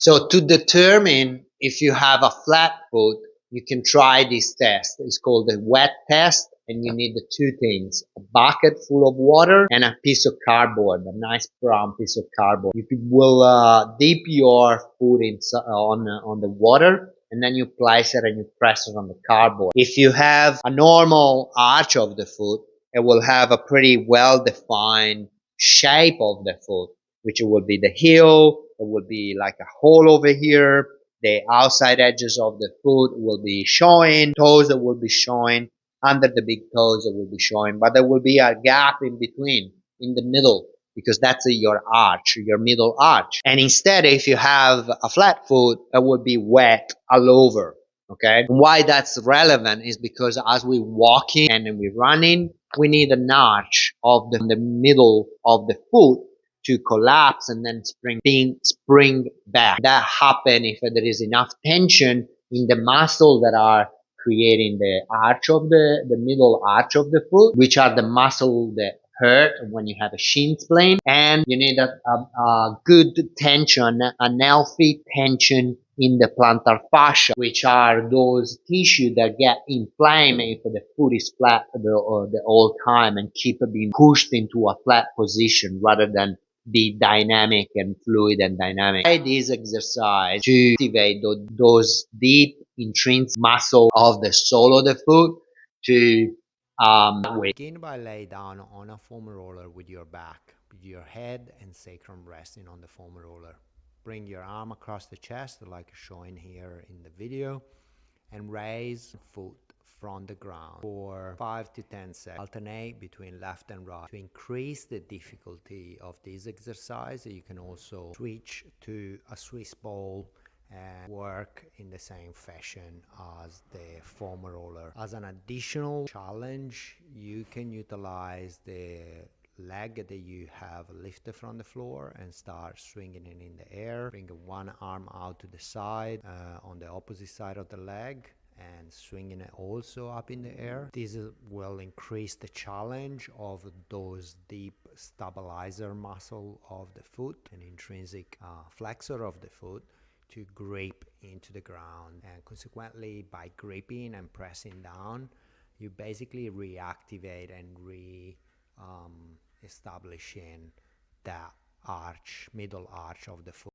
So to determine if you have a flat foot, you can try this test. It's called the wet test, and you need the two things: a bucket full of water and a piece of cardboard, a nice brown piece of cardboard. You will dip your foot on the water, and then you place it and you press it on the cardboard. If you have a normal arch of the foot, it will have a pretty well defined shape of the foot, which will be the heel. It will be like a hole over here. The outside edges of the foot will be showing. Toes that will be showing. Under the big toes that will be showing. But there will be a gap in between, in the middle, because that's your arch, your middle arch. And instead, if you have a flat foot, it will be wet all over. Okay. Why that's relevant is because as we walking and we running, we need an arch of the middle of the foot to collapse and then spring back. That happen if there is enough tension in the muscle that are creating the arch of the middle arch of the foot, which are the muscle that hurt when you have a shin splint. And you need a good tension, an healthy tension in the plantar fascia, which are those tissue that get inflamed if the foot is flat the whole time and keep being pushed into a flat position rather than be dynamic and fluid and dynamic. Try this exercise to activate those deep intrinsic muscle of the sole of the foot to Begin by lay down on a foam roller with your back, with your head and sacrum resting on the foam roller. Bring your arm across the chest like shown here in the video and raise foot from the ground for 5 to 10 seconds. Alternate between left and right. To increase the difficulty of this exercise, you can also switch to a Swiss ball and work in the same fashion as the foam roller. As an additional challenge, you can utilize the leg that you have lifted from the floor and start swinging it in the air. Bring one arm out to the side on the opposite side of the leg and swinging it also up in the air. This will increase the challenge of those deep stabilizer muscle of the foot and intrinsic flexor of the foot to grip into the ground, and consequently by gripping and pressing down you basically reactivate and establishing that middle arch of the foot.